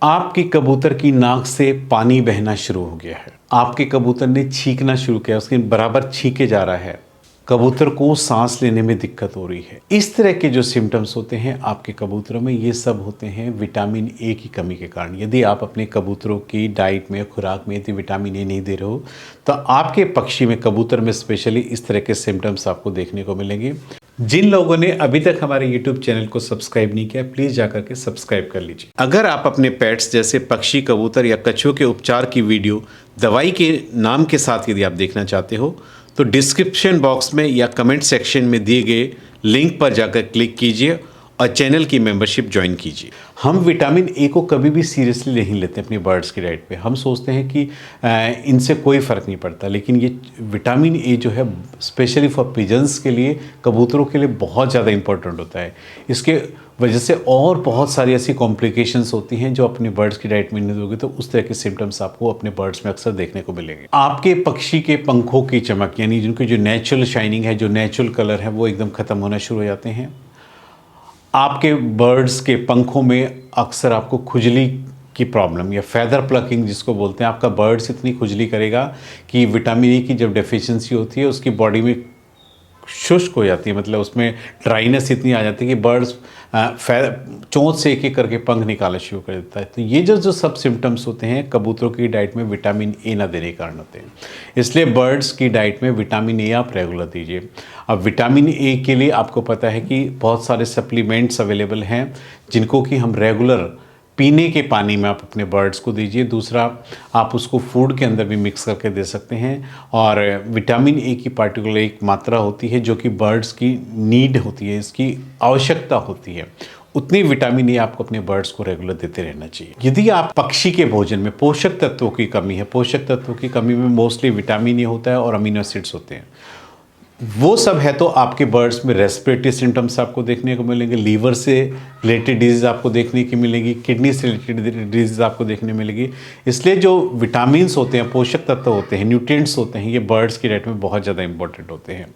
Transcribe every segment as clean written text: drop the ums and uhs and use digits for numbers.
आपके कबूतर की नाक से पानी बहना शुरू हो गया है, आपके कबूतर ने छींकना शुरू किया, उसके बराबर छींके जा रहा है, कबूतर को सांस लेने में दिक्कत हो रही है। इस तरह के जो सिम्टम्स होते हैं आपके कबूतरों में, ये सब होते हैं विटामिन ए की कमी के कारण। यदि आप अपने कबूतरों की डाइट में, खुराक में यदि विटामिन ए नहीं दे रहे हो तो आपके पक्षी में, कबूतर में स्पेशली, इस तरह के सिम्टम्स आपको देखने को मिलेंगे। जिन लोगों ने अभी तक हमारे YouTube चैनल को सब्सक्राइब नहीं किया, प्लीज़ जाकर के सब्सक्राइब कर लीजिए। अगर आप अपने पेट्स जैसे पक्षी, कबूतर या कछुओं के उपचार की वीडियो दवाई के नाम के साथ यदि आप देखना चाहते हो तो डिस्क्रिप्शन बॉक्स में या कमेंट सेक्शन में दिए गए लिंक पर जाकर क्लिक कीजिए और चैनल की मेंबरशिप ज्वाइन कीजिए। हम विटामिन ए को कभी भी सीरियसली नहीं लेते अपनी बर्ड्स की डाइट पे। हम सोचते हैं कि इनसे कोई फ़र्क नहीं पड़ता, लेकिन ये विटामिन ए जो है स्पेशली फॉर पिजन्स के लिए, कबूतरों के लिए बहुत ज़्यादा इंपॉर्टेंट होता है। इसके वजह से और बहुत सारी ऐसी कॉम्प्लिकेशंस होती हैं जो अपने बर्ड्स की डाइट में नहीं दोगे तो उस तरह के सिम्टम्स आपको अपने बर्ड्स में अक्सर देखने को मिलेंगे। आपके पक्षी के पंखों की चमक, यानी जिनकी जो नेचुरल शाइनिंग है, जो नेचुरल कलर है, वो एकदम ख़त्म होना शुरू हो जाते हैं। आपके बर्ड्स के पंखों में अक्सर आपको खुजली की प्रॉब्लम या फैदर प्लकिंग जिसको बोलते हैं, आपका बर्ड्स इतनी खुजली करेगा कि विटामिन ए की जब डेफिशिएंसी होती है उसकी बॉडी में शुष्क हो जाती है, मतलब उसमें ड्राइनेस इतनी आ जाती है कि बर्ड्स चोंच से एक एक करके पंख निकालना शुरू कर देता है। तो ये जो सब सिम्टम्स होते हैं कबूतरों की डाइट में विटामिन ए ना देने के कारण होते हैं। इसलिए बर्ड्स की डाइट में विटामिन ए आप रेगुलर दीजिए। अब विटामिन ए के लिए आपको पता है कि बहुत सारे सप्लीमेंट्स अवेलेबल हैं जिनको कि हम रेगुलर पीने के पानी में आप अपने बर्ड्स को दीजिए। दूसरा, आप उसको फूड के अंदर भी मिक्स करके दे सकते हैं। और विटामिन ए की पार्टिकुलर एक मात्रा होती है जो कि बर्ड्स की नीड होती है, इसकी आवश्यकता होती है, उतनी विटामिन ए आपको अपने बर्ड्स को रेगुलर देते रहना चाहिए। यदि आप पक्षी के भोजन में पोषक तत्वों की कमी है, पोषक तत्वों की कमी में मोस्टली विटामिन ए होता है और अमीनो एसिड्स होते हैं, वो सब है, तो आपके बर्ड्स में रेस्पिरेटरी सिम्टम्स आपको देखने को मिलेंगे, लीवर से रिलेटेड डिजीज़ आपको देखने की मिलेगी, किडनी से रिलेटेड डिजीज़ आपको देखने मिलेगी। इसलिए जो विटामिन्स होते हैं, पोषक तत्व होते हैं, न्यूट्रिएंट्स होते हैं, ये बर्ड्स की डाइट में बहुत ज़्यादा इंपॉर्टेंट होते हैं।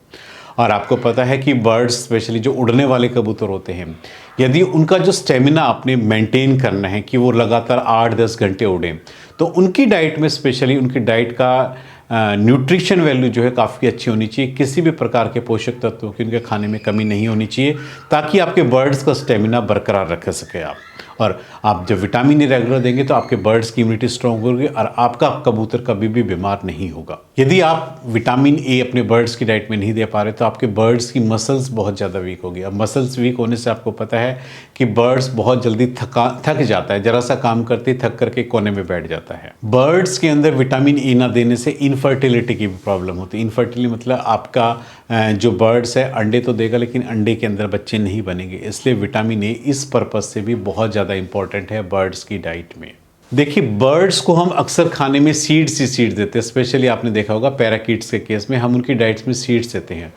और आपको पता है कि बर्ड्स स्पेशली जो उड़ने वाले कबूतर होते हैं, यदि उनका जो स्टेमिना आपने मेंटेन करना है कि वो लगातार 8-10 घंटे उड़ें, तो उनकी डाइट में स्पेशली उनकी डाइट का न्यूट्रिशन वैल्यू जो है काफ़ी अच्छी होनी चाहिए। किसी भी प्रकार के पोषक तत्वों की उनके खाने में कमी नहीं होनी चाहिए ताकि आपके बर्ड्स का स्टेमिना बरकरार रख सके आप। और आप जब विटामिन ए रेगुलर देंगे तो आपके बर्ड्स की इम्यूनिटी स्ट्रॉन्ग होगी और आपका कबूतर कभी भी बीमार नहीं होगा। यदि आप विटामिन ए अपने बर्ड्स की डाइट में नहीं दे पा रहे तो आपके बर्ड्स की मसल्स बहुत ज़्यादा वीक होगी। अब मसल्स वीक होने से आपको पता है कि बर्ड्स बहुत जल्दी थक जाता है, जरा सा काम करते थक करके कोने में बैठ जाता है। बर्ड्स के अंदर विटामिन ए ना देने से इनफर्टिलिटी की भी प्रॉब्लम होती है। इनफर्टिलिटी मतलब आपका जो बर्ड्स है अंडे तो देगा लेकिन अंडे के अंदर बच्चे नहीं बनेंगे। इसलिए विटामिन ए इस पर्पज़ से भी बहुत ज़्यादा इंपॉर्टेंट है बर्ड्स की डाइट में। देखिए, बर्ड्स को हम अक्सर खाने में सीड्स ही सीड्स देते हैं। स्पेशली आपने देखा होगा पैराकीट्स के केस में हम उनकी डाइट्स में सीड्स देते हैं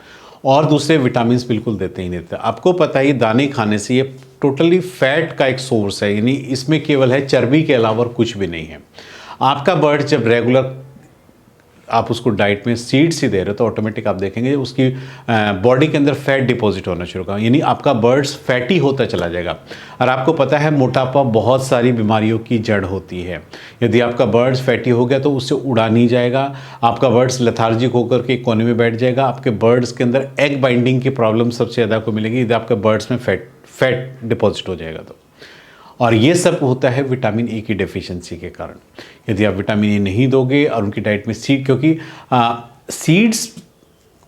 और दूसरे विटामिन बिल्कुल देते ही नहीं देते। आपको पता है दाने खाने से ये टोटली फैट का एक सोर्स है, यानी इसमें केवल है चर्बी के अलावा कुछ भी नहीं है। आपका बर्ड जब रेगुलर आप उसको डाइट में सीड्स ही दे रहे हो तो ऑटोमेटिक आप देखेंगे उसकी बॉडी के अंदर फैट डिपॉजिट होना शुरू होगा, यानी आपका बर्ड्स फैटी होता चला जाएगा। और आपको पता है मोटापा बहुत सारी बीमारियों की जड़ होती है। यदि आपका बर्ड्स फैटी हो गया तो उससे उड़ा नहीं जाएगा, आपका बर्ड्स लेथार्जिक होकर के कोने में बैठ जाएगा, आपके बर्ड्स के अंदर एग बाइंडिंग की प्रॉब्लम सबसे ज़्यादा को मिलेगी यदि आपके बर्ड्स में फैट डिपॉजिट हो जाएगा तो। और ये सब होता है विटामिन ए की डेफिशिएंसी के कारण। यदि आप विटामिन ए नहीं दोगे और उनकी डाइट में सीड, क्योंकि सीड्स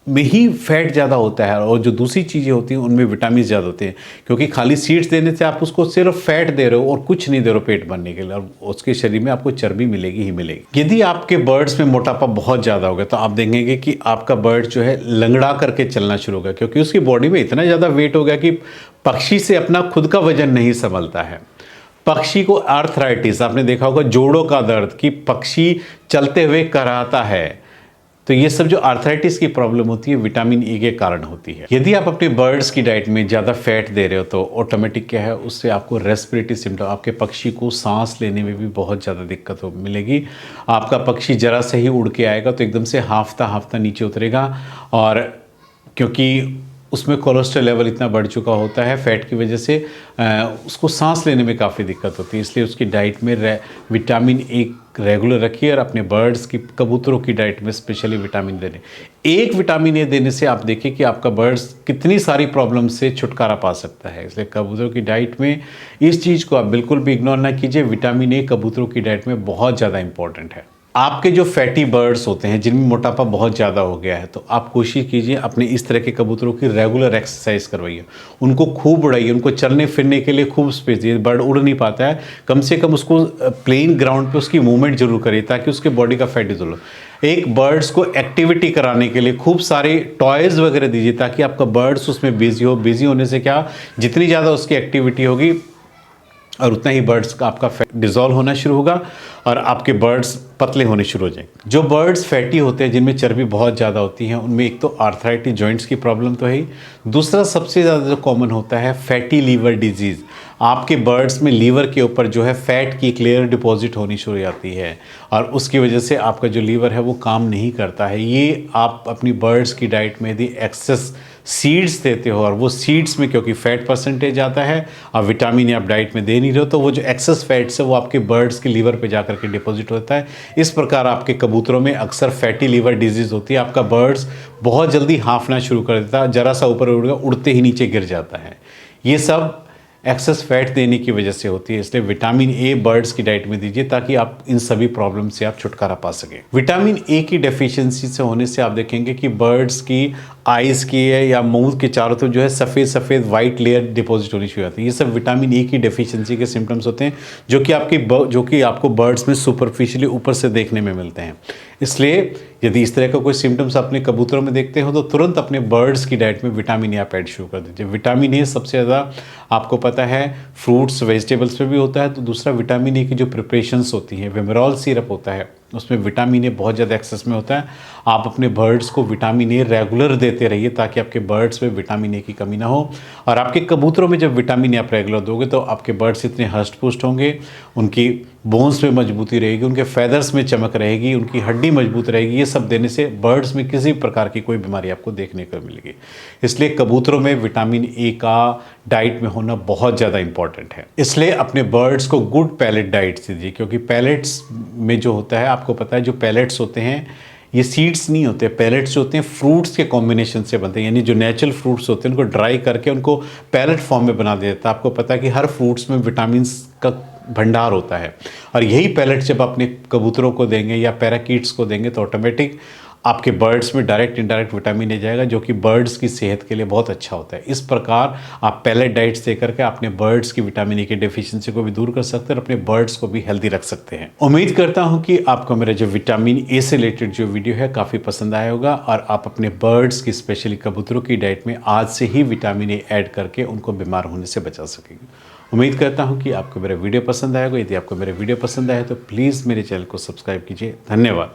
में ही फैट ज़्यादा होता है और जो दूसरी चीज़ें होती हैं उनमें विटामिन ज़्यादा होते हैं, क्योंकि खाली सीड्स देने से आप उसको सिर्फ फैट दे रहे हो और कुछ नहीं दे रहे हो पेट भरने के लिए, और उसके शरीर में आपको चर्बी मिलेगी ही मिलेगी। यदि आपके बर्ड्स में मोटापा बहुत ज़्यादा हो गया तो आप देखेंगे कि आपका बर्ड जो है लंगड़ा करके चलना शुरू होगा, क्योंकि उसकी बॉडी में इतना ज़्यादा वेट हो गया कि पक्षी से अपना खुद का वजन नहीं संभलता है। पक्षी को आर्थराइटिस, आपने देखा होगा जोड़ों का दर्द कि पक्षी चलते हुए कराता है, तो ये सब जो आर्थराइटिस की प्रॉब्लम होती है विटामिन ई के कारण होती है। यदि आप अपने बर्ड्स की डाइट में ज़्यादा फैट दे रहे हो तो ऑटोमेटिक क्या है, उससे आपको रेस्पिरेटरी सिम्टम, आपके पक्षी को सांस लेने में भी बहुत ज़्यादा दिक्कत मिलेगी। आपका पक्षी जरा से ही उड़ के आएगा तो एकदम से हाफता हाफता नीचे उतरेगा, और क्योंकि उसमें कोलेस्ट्रॉल लेवल इतना बढ़ चुका होता है फैट की वजह से, उसको सांस लेने में काफ़ी दिक्कत होती है। इसलिए उसकी डाइट में विटामिन ए रेगुलर रखिए और अपने बर्ड्स की, कबूतरों की डाइट में स्पेशली विटामिन देने। एक विटामिन ए देने से आप देखिए कि आपका बर्ड्स कितनी सारी प्रॉब्लम से छुटकारा पा सकता है। इसलिए कबूतरों की डाइट में इस चीज़ को आप बिल्कुल भी इग्नोर ना कीजिए। विटामिन ए कबूतरों की डाइट में बहुत ज़्यादा इंपॉर्टेंट है। आपके जो फैटी बर्ड्स होते हैं जिनमें मोटापा बहुत ज़्यादा हो गया है, तो आप कोशिश कीजिए अपने इस तरह के कबूतरों की रेगुलर एक्सरसाइज करवाइए, उनको खूब उड़ाइए, उनको चलने फिरने के लिए खूब स्पेस दीजिए। बर्ड उड़ नहीं पाता है, कम से कम उसको प्लेन ग्राउंड पे उसकी मूवमेंट जरूर करिए ताकि उसके बॉडी का फैट डिजोल्व हो। एक बर्ड्स को एक्टिविटी कराने के लिए खूब सारे टॉयज़ वगैरह दीजिए ताकि आपका बर्ड्स उसमें बिजी हो। बिजी होने से क्या, जितनी ज़्यादा उसकी एक्टिविटी होगी और उतना ही बर्ड्स का आपका फैट डिज़ोल्व होना शुरू होगा और आपके बर्ड्स पतले होने शुरू हो जाएंगे। जो बर्ड्स फैटी होते हैं, जिनमें चर्बी बहुत ज़्यादा होती है, उनमें एक तो आर्थराइटिस जॉइंट्स की प्रॉब्लम तो है ही, दूसरा सबसे ज़्यादा जो कॉमन होता है फैटी लीवर डिजीज़। आपके बर्ड्स में लीवर के ऊपर जो है फैट की एक लेयर डिपॉजिट होनी शुरू हो जाती है और उसकी वजह से आपका जो लीवर है वो काम नहीं करता है। ये आप अपनी बर्ड्स की डाइट में यदि एक्सेस सीड्स देते हो और वो सीड्स में क्योंकि फैट परसेंटेज आता है और विटामिन आप डाइट में दे नहीं रहे हो, तो वो जो एक्सेस फैट्स है वो आपके बर्ड्स के लीवर पे जाकर के डिपॉजिट होता है। इस प्रकार आपके कबूतरों में अक्सर फैटी लीवर डिजीज़ होती है। आपका बर्ड्स बहुत जल्दी हाँफना शुरू कर देता है, जरा सा ऊपर उड़ गया उड़ते ही नीचे गिर जाता है। ये सब एक्सेस फैट देने की वजह से होती है। इसलिए विटामिन ए बर्ड्स की डाइट में दीजिए ताकि आप इन सभी प्रॉब्लम से आप छुटकारा पा सकें। विटामिन ए की डेफिशिएंसी से होने से आप देखेंगे कि बर्ड्स की आइज़ की है या मुंह के चारों तरफ जो है सफ़ेद सफ़ेद वाइट लेयर डिपॉजिट होनी शुरू होती है। ये सब विटामिन ए की डेफिशिएंसी के सिम्टम्स होते हैं जो कि आपको बर्ड्स में सुपरफिशियली ऊपर से देखने में मिलते हैं। इसलिए यदि इस तरह का कोई सिम्टम्स अपने कबूतरों में देखते हो तो तुरंत अपने बर्ड्स की डाइट में विटामिन ए आप ऐड शुरू कर दीजिए। विटामिन ए सबसे ज़्यादा आपको पता है फ्रूट्स वेजिटेबल्स में भी होता है। तो दूसरा विटामिन ए की जो प्रिपरेशंस होती हैं, विमरॉल सिरप होता है, उसमें विटामिन ए बहुत ज़्यादा एक्सेस में होता है। आप अपने बर्ड्स को विटामिन ए रेगुलर देते रहिए ताकि आपके बर्ड्स में विटामिन ए की कमी ना हो। और आपके कबूतरों में जब विटामिन ए आप रेगुलर दोगे तो आपके बर्ड्स इतने हष्ट पुष्ट होंगे, उनकी बोन्स में मजबूती रहेगी, उनके फैदर्स में चमक रहेगी, उनकी हड्डी मजबूत रहेगी। ये सब देने से बर्ड्स में किसी प्रकार की कोई बीमारी आपको देखने को मिलेगी। इसलिए कबूतरों में विटामिन ए का डाइट में होना बहुत ज़्यादा इंपॉर्टेंट है। इसलिए अपने बर्ड्स को गुड पैलेट डाइट दीजिए, क्योंकि पैलेट्स में जो होता है आपको पता है, जो पैलेट्स होते हैं ये सीड्स नहीं होते। पैलेट्स जो होते हैं फ्रूट्स के कॉम्बिनेशन से बनते हैं, यानी जो नेचुरल फ्रूट्स होते हैं उनको ड्राई करके उनको पैलेट फॉर्म में बना देता है। आपको पता है कि हर फ्रूट्स में विटामिन का भंडार होता है और यही पैलेट जब अपने कबूतरों को देंगे या पैराकीट्स को देंगे तो ऑटोमेटिक आपके बर्ड्स में डायरेक्ट इनडायरेक्ट विटामिन ए जाएगा, जो कि बर्ड्स की सेहत के लिए बहुत अच्छा होता है। इस प्रकार आप पैलेट डाइट्स दे करके अपने बर्ड्स की विटामिन ए की डेफिशिएंसी को भी दूर कर सकते हैं और अपने बर्ड्स को भी हेल्दी रख सकते हैं। उम्मीद करता हूं कि आपको मेरा जो विटामिन ए से रिलेटेड जो वीडियो है काफ़ी पसंद आया होगा और आप अपने बर्ड्स की स्पेशली कबूतरों की डाइट में आज से ही विटामिन ए ऐड करके उनको बीमार होने से बचा सकेंगे। उम्मीद करता हूं कि आपको मेरा वीडियो पसंद आएगा। यदि आपको मेरा वीडियो पसंद आया तो प्लीज़ मेरे चैनल को सब्सक्राइब कीजिए। धन्यवाद।